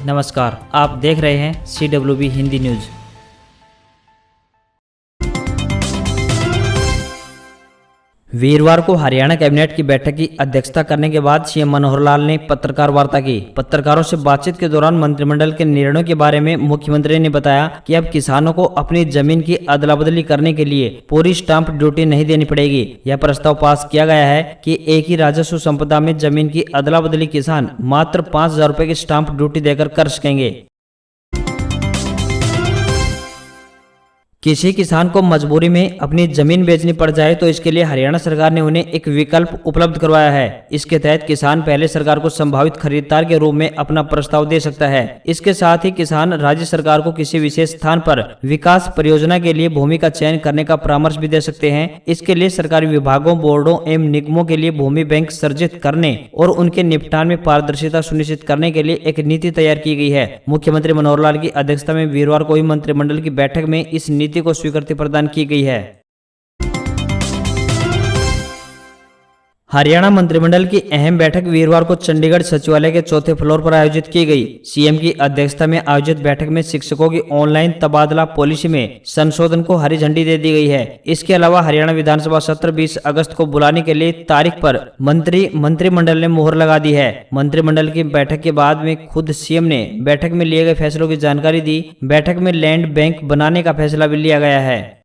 नमस्कार, आप देख रहे हैं CWB हिंदी न्यूज। वीरवार को हरियाणा कैबिनेट की बैठक की अध्यक्षता करने के बाद सीएम मनोहर लाल ने पत्रकार वार्ता की। पत्रकारों से बातचीत के दौरान मंत्रिमंडल के निर्णयों के बारे में मुख्यमंत्री ने बताया कि अब किसानों को अपनी जमीन की अदला बदली करने के लिए पूरी स्टाम्प ड्यूटी नहीं देनी पड़ेगी। यह प्रस्ताव पास किया गया है कि एक ही राजस्व संपदा में जमीन की अदला बदली किसान मात्र 5,000 रुपए की स्टाम्प ड्यूटी देकर कर सकेंगे। किसी किसान को मजबूरी में अपनी जमीन बेचनी पड़ जाए तो इसके लिए हरियाणा सरकार ने उन्हें एक विकल्प उपलब्ध करवाया है। इसके तहत किसान पहले सरकार को संभावित खरीदार के रूप में अपना प्रस्ताव दे सकता है। इसके साथ ही किसान राज्य सरकार को किसी विशेष स्थान पर विकास परियोजना के लिए भूमि का चयन करने का परामर्श भी दे सकते हैं। इसके लिए सरकारी विभागों, बोर्डों एवं निगमों के लिए भूमि बैंक सृजित करने और उनके निपटान में पारदर्शिता सुनिश्चित करने के लिए एक नीति तैयार की गई है। मुख्यमंत्री मनोहर लाल की अध्यक्षता में वीरवार को हुई मंत्रिमंडल की बैठक में इस नीति को स्वीकृति प्रदान की गई है। हरियाणा मंत्रिमंडल की अहम बैठक वीरवार को चंडीगढ़ सचिवालय के चौथे फ्लोर पर आयोजित की गई। सीएम की अध्यक्षता में आयोजित बैठक में शिक्षकों की ऑनलाइन तबादला पॉलिसी में संशोधन को हरी झंडी दे दी गई है। इसके अलावा हरियाणा विधानसभा सत्र 20 अगस्त को बुलाने के लिए तारीख पर मंत्रिमंडल ने मुहर लगा दी है। मंत्रिमंडल की बैठक के बाद में खुद सीएम ने बैठक में लिए गए फैसलों की जानकारी दी। बैठक में लैंड बैंक बनाने का फैसला भी लिया गया है।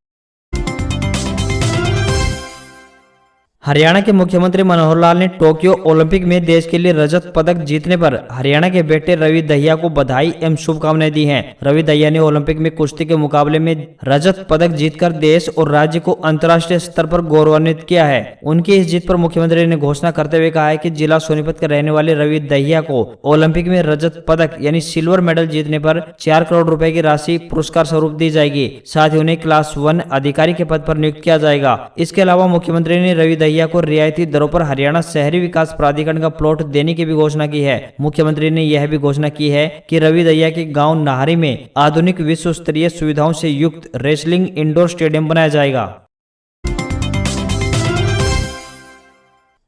हरियाणा के मुख्यमंत्री मनोहर लाल ने टोक्यो ओलंपिक में देश के लिए रजत पदक जीतने पर हरियाणा के बेटे रवि दहिया को बधाई एवं शुभकामनाएं दी हैं। रवि दहिया ने ओलंपिक में कुश्ती के मुकाबले में रजत पदक जीतकर देश और राज्य को अंतर्राष्ट्रीय स्तर पर गौरवान्वित किया है। उनकी इस जीत पर मुख्यमंत्री ने घोषणा करते हुए कहा है कि जिला सोनीपत के रहने वाले रवि दहिया को ओलंपिक में रजत पदक यानी सिल्वर मेडल जीतने पर 4 करोड़ रुपए की राशि पुरस्कार स्वरूप दी जाएगी। साथ ही उन्हें क्लास 1 अधिकारी के पद पर नियुक्त किया जाएगा। इसके अलावा मुख्यमंत्री ने रवि दहिया को रियायती दरों पर हरियाणा शहरी विकास प्राधिकरण का प्लॉट देने की भी घोषणा की है। मुख्यमंत्री ने यह भी घोषणा की है कि रवि दहिया के गांव नाहरी में आधुनिक विश्व स्तरीय सुविधाओं से युक्त रेसलिंग इंडोर स्टेडियम बनाया जाएगा।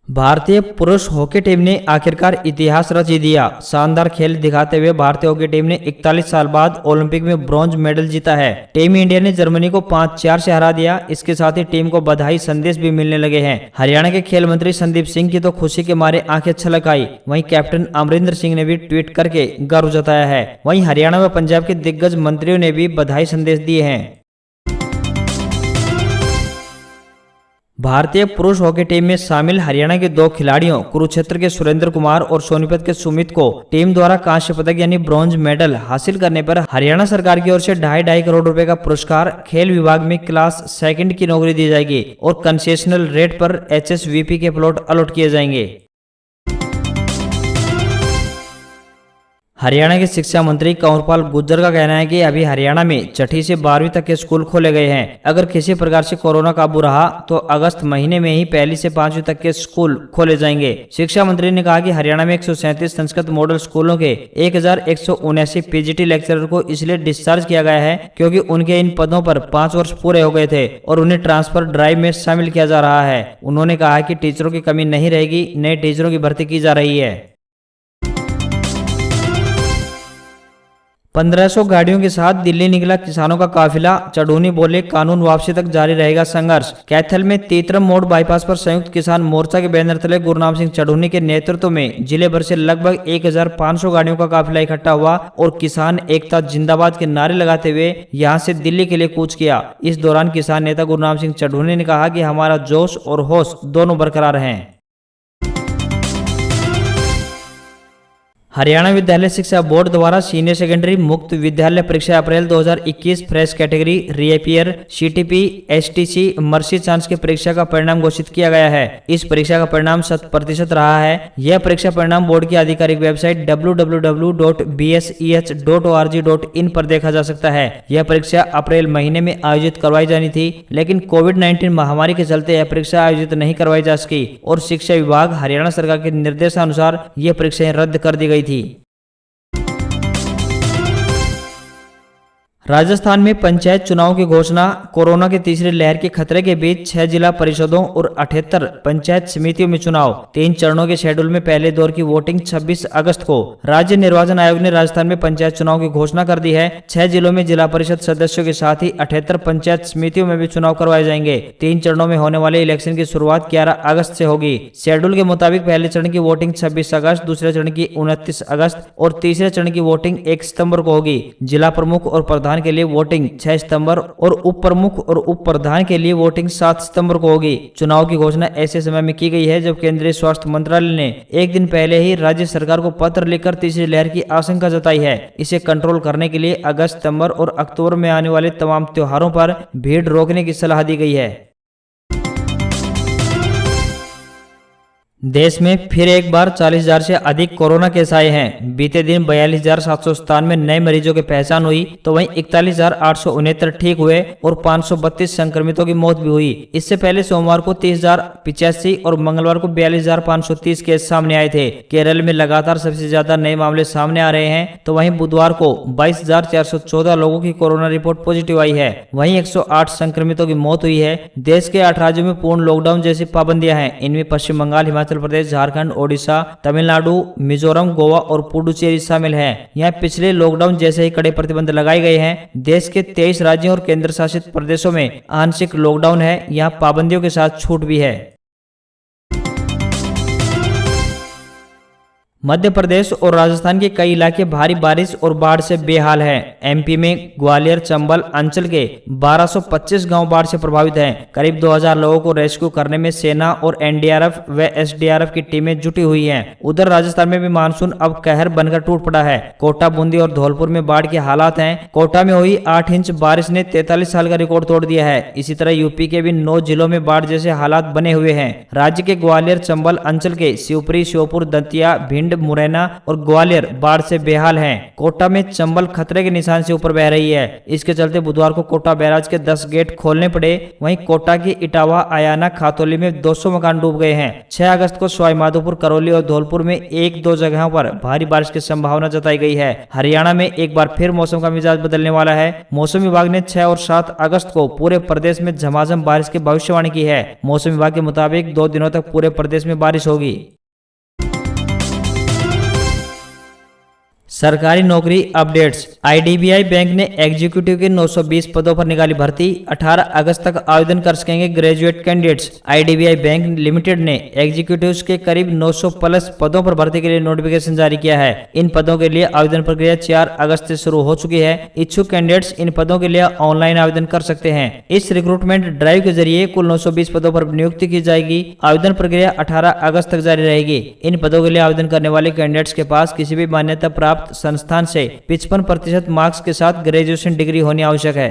भारतीय पुरुष हॉकी टीम ने आखिरकार इतिहास रच दिया। शानदार खेल दिखाते हुए भारतीय हॉकी टीम ने 41 साल बाद ओलंपिक में ब्रॉन्ज मेडल जीता है। टीम इंडिया ने जर्मनी को 5-4 से हरा दिया। इसके साथ ही टीम को बधाई संदेश भी मिलने लगे हैं। हरियाणा के खेल मंत्री संदीप सिंह की तो खुशी के मारे आंखें छलक आई। वहीं कैप्टन अमरिंदर सिंह ने भी ट्वीट करके गर्व जताया है। वहीं हरियाणा व पंजाब के दिग्गज मंत्रियों ने भी बधाई संदेश दिए हैं। भारतीय पुरुष हॉकी टीम में शामिल हरियाणा के 2 खिलाड़ियों कुरुक्षेत्र के सुरेंद्र कुमार और सोनीपत के सुमित को टीम द्वारा कांस्य पदक यानी ब्रॉन्ज मेडल हासिल करने पर हरियाणा सरकार की ओर से 2.5 करोड़ रुपए का पुरस्कार, खेल विभाग में क्लास 2 की नौकरी दी जाएगी और कंसेशनल रेट पर HSVP के प्लॉट अलॉट किए जाएंगे। हरियाणा के शिक्षा मंत्री कंवरपाल गुर्जर का कहना है कि अभी हरियाणा में 6ठी से 12वीं तक के स्कूल खोले गए हैं। अगर किसी प्रकार से कोरोना काबू रहा तो अगस्त महीने में ही 1ली से 5वीं तक के स्कूल खोले जाएंगे। शिक्षा मंत्री ने कहा कि हरियाणा में 137 संस्कृत मॉडल स्कूलों के 1179 PGT लेक्चरर को इसलिए डिस्चार्ज किया गया है क्योंकि उनके इन पदों पर 5 वर्ष पूरे हो गए थे और उन्हें ट्रांसफर ड्राइव में शामिल किया जा रहा है। उन्होंने कहा कि टीचरों की कमी नहीं रहेगी, नए टीचरों की भर्ती की जा रही है। 1500 गाड़ियों के साथ दिल्ली निकला किसानों का काफिला। चढ़ूनी बोले कानून वापसी तक जारी रहेगा संघर्ष। कैथल में तीतरम मोड़ बाईपास पर संयुक्त किसान मोर्चा के बैनर तले गुरनाम सिंह चढ़ूनी के नेतृत्व में जिले भर से लगभग 1500 गाड़ियों का काफिला इकट्ठा हुआ और किसान एकता जिंदाबाद के नारे लगाते हुए यहां से दिल्ली के लिए कूच किया। इस दौरान किसान नेता गुरनाम सिंह चढ़ूनी ने कहा कि हमारा जोश और होश दोनों बरकरार हैं। हरियाणा विद्यालय शिक्षा बोर्ड द्वारा सीनियर सेकेंडरी मुक्त विद्यालय परीक्षा अप्रैल 2021 fresh category reappear CTP STC mercy chance की परीक्षा का परिणाम घोषित किया गया है। इस परीक्षा का परिणाम 100% रहा है। यह परीक्षा परिणाम बोर्ड की आधिकारिक वेबसाइट www.bseh.org.in पर देखा जा सकता है। यह परीक्षा अप्रैल महीने में आयोजित करवाई जानी थी, लेकिन कोविड-19 महामारी के चलते यह परीक्षा आयोजित नहीं करवाई जा सकी और शिक्षा विभाग हरियाणा सरकार के निर्देशानुसार यह परीक्षाएं रद्द कर दी गई थी। राजस्थान में पंचायत चुनाव की घोषणा। कोरोना की तीसरी लहर के खतरे के बीच 6 जिला परिषदों और 78 पंचायत समितियों में चुनाव। 3 चरणों के शेड्यूल में पहले दौर की वोटिंग 26 अगस्त को। राज्य निर्वाचन आयोग ने राजस्थान में पंचायत चुनाव की घोषणा कर दी है। 6 जिलों में जिला परिषद सदस्यों के साथ ही 78 पंचायत समितियों में भी चुनाव करवाए जाएंगे। 3 चरणों में होने वाले इलेक्शन की शुरुआत 11 अगस्त से होगी। शेड्यूल के मुताबिक पहले चरण की वोटिंग 26 अगस्त, दूसरे चरण की 29 अगस्त और तीसरे चरण की वोटिंग 1 सितंबर को होगी। जिला प्रमुख और प्रधान के लिए वोटिंग 6 सितंबर और उप प्रमुख और उप प्रधान के लिए वोटिंग 7 सितंबर को होगी। चुनाव की घोषणा ऐसे समय में की गई है जब केंद्रीय स्वास्थ्य मंत्रालय ने एक दिन पहले ही राज्य सरकार को पत्र लिखकर तीसरी लहर की आशंका जताई है। इसे कंट्रोल करने के लिए अगस्त, सितंबर और अक्टूबर में आने वाले तमाम त्योहारों पर भीड़ रोकने की सलाह दी गई है। देश में फिर एक बार 40,000 से अधिक कोरोना केस आए हैं। बीते दिन 42,797 नए मरीजों की पहचान हुई तो वहीं 41,869 ठीक हुए और 532 संक्रमितों की मौत भी हुई। इससे पहले सोमवार को 30,085 और मंगलवार को 42,530 केस सामने आए थे। केरल में लगातार सबसे ज्यादा नए मामले सामने आ रहे हैं तो वहीं बुधवार को 22,414 लोगों की कोरोना रिपोर्ट पॉजिटिव आई है। वहीं 108 संक्रमितों की मौत हुई है। देश के 8 राज्यों में पूर्ण लॉकडाउन जैसी पाबंदियां हैं। इनमें पश्चिम बंगाल, हिमाचल प्रदेश, झारखंड, ओडिशा, तमिलनाडु, मिजोरम, गोवा और पुडुचेरी शामिल हैं। यहाँ पिछले लॉकडाउन जैसे ही कड़े प्रतिबंध लगाए गए हैं। देश के 23 राज्यों और केंद्र शासित प्रदेशों में आंशिक लॉकडाउन है। यहाँ पाबंदियों के साथ छूट भी है। मध्य प्रदेश और राजस्थान के कई इलाके भारी बारिश और बाढ़ से बेहाल हैं। एमपी में ग्वालियर चंबल अंचल के 1225 गांव बाढ़ से प्रभावित हैं। करीब 2000 लोगों को रेस्क्यू करने में सेना और एनडीआरएफ व एसडीआरएफ की टीमें जुटी हुई हैं। उधर राजस्थान में भी मानसून अब कहर बनकर टूट पड़ा है। कोटा, बूंदी और धौलपुर में बाढ़ के हालात हैं। कोटा में हुई 8 इंच बारिश ने 43 साल का रिकॉर्ड तोड़ दिया है। इसी तरह यूपी के भी 9 जिलों में बाढ़ जैसे हालात बने हुए हैं। राज्य के ग्वालियर चंबल अंचल के शिवपुरी, श्योपुर, दतिया, भिंड, मुरैना और ग्वालियर बाढ़ से बेहाल हैं। कोटा में चंबल खतरे के निशान से ऊपर बह रही है। इसके चलते बुधवार को कोटा बैराज के 10 गेट खोलने पड़े। वहीं कोटा की इटावा, आयाना, खातौली में 200 मकान डूब गए हैं। 6 अगस्त को सवाईमाधोपुर, करौली और धौलपुर में 1-2 जगहों पर भारी बारिश की संभावना जताई गई है। हरियाणा में एक बार फिर मौसम का मिजाज बदलने वाला है। मौसम विभाग ने 6 और 7 अगस्त को पूरे प्रदेश में झमाझम बारिश की भविष्यवाणी की है। मौसम विभाग के मुताबिक 2 दिनों तक पूरे प्रदेश में बारिश होगी। सरकारी नौकरी अपडेट्स। आईडीबीआई बैंक ने एग्जीक्यूटिव के 920 पदों पर निकाली भर्ती। 18 अगस्त तक आवेदन कर सकेंगे graduate candidates. IDBI bank limited ने एग्जीक्यूटिव्स के करीब 900 प्लस पदों पर भर्ती के लिए नोटिफिकेशन जारी किया है। इन पदों के लिए आवेदन प्रक्रिया 4 अगस्त से शुरू हो चुकी है। इच्छुक कैंडिडेट्स इन पदों के लिए ऑनलाइन आवेदन कर सकते हैं। इस रिक्रूटमेंट ड्राइव के जरिए कुल 920 पदों पर नियुक्ति की जाएगी। आवेदन प्रक्रिया 18 अगस्त तक जारी रहेगी। इन पदों के लिए आवेदन करने वाले कैंडिडेट्स के पास किसी भी मान्यता प्राप्त संस्थान से 55% मार्क्स के साथ ग्रेजुएशन डिग्री होनी आवश्यक है।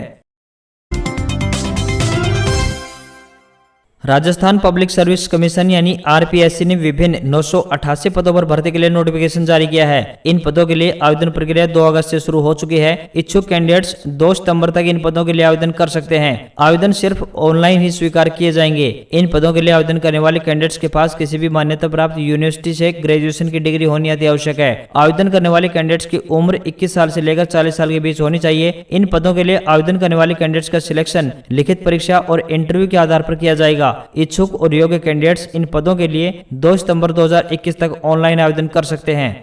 राजस्थान पब्लिक सर्विस कमीशन यानी आरपीएससी ने विभिन्न 988 पदों पर भर्ती के लिए नोटिफिकेशन जारी किया है। इन पदों के लिए आवेदन प्रक्रिया 2 अगस्त से शुरू हो चुकी है। इच्छुक कैंडिडेट्स 2 सितंबर तक इन पदों के लिए आवेदन कर सकते हैं। आवेदन सिर्फ ऑनलाइन ही स्वीकार किए जाएंगे। इन पदों के लिए आवेदन करने वाले कैंडिडेट्स के पास किसी भी मान्यता प्राप्त यूनिवर्सिटी से ग्रेजुएशन की डिग्री होनी अति आवश्यक है। आवेदन करने वाले कैंडिडेट्स की उम्र 21 साल से लेकर 40 साल के बीच होनी चाहिए। इन पदों के लिए आवेदन करने वाले कैंडिडेट्स का सिलेक्शन लिखित परीक्षा और इंटरव्यू के आधार पर किया जाएगा। इच्छुक और योग्य कैंडिडेट्स इन पदों के लिए 2 सितंबर 2021 तक ऑनलाइन आवेदन कर सकते हैं।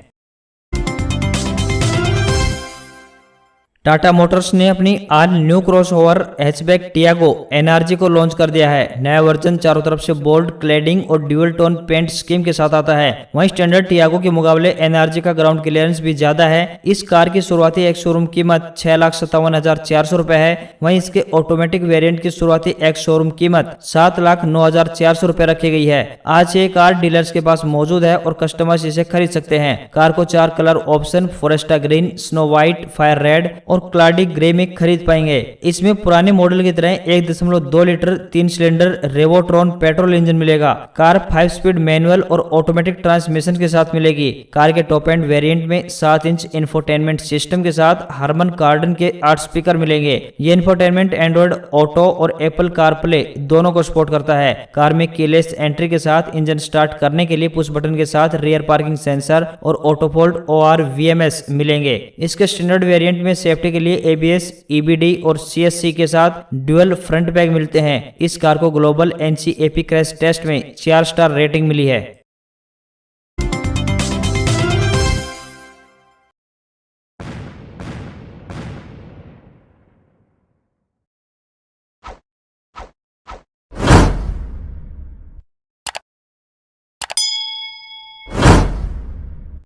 टाटा मोटर्स ने अपनी all new crossover hatchback Tiago NRG को लॉन्च कर दिया है। नया वर्जन चारों तरफ से बोल्ड क्लैडिंग और ड्यूअल टोन पेंट स्कीम के साथ आता है। वहीं स्टैंडर्ड टियागो के मुकाबले एनआरजी का ग्राउंड क्लियरेंस भी ज्यादा है। इस कार की शुरुआती एक शोरूम कीमत 6,57,400 रुपए है। वहीं इसके ऑटोमेटिक वेरिएंट की शुरुआती एक शोरूम कीमत 7,09,400 रुपए रखी गई है। आज ये कार डीलर्स के पास मौजूद है और कस्टमर्स इसे खरीद सकते हैं। कार को 4 colour option Foresta green, snow white, fire red और क्लाडी ग्रे में खरीद पाएंगे। इसमें पुराने मॉडल की तरह 1.2 litre 3 cylinder Revotron petrol engine मिलेगा। कार 5 स्पीड मैनुअल और ऑटोमेटिक ट्रांसमिशन के साथ मिलेगी। कार के टॉप एंड वेरिएंट में 7 इंच इंफोटेनमेंट सिस्टम के साथ हार्मन कार्डन के 8 स्पीकर मिलेंगे। ये इंफोटेनमेंट एंड्रॉइड ऑटो और एप्पल कारप्ले दोनों को सपोर्ट करता है। कार में कीलेस एंट्री के साथ इंजन स्टार्ट करने के लिए पुश बटन के साथ रियर पार्किंग सेंसर और ऑटो फोल्ड ORVMS मिलेंगे। इसके स्टैंडर्ड वेरिएंट में सेफ्टी सेफ्टी के लिए ABS, EBD और CSC के साथ ड्यूअल फ्रंट बैग मिलते हैं। इस कार को ग्लोबल NCAP क्रैश टेस्ट में 4 स्टार रेटिंग मिली है।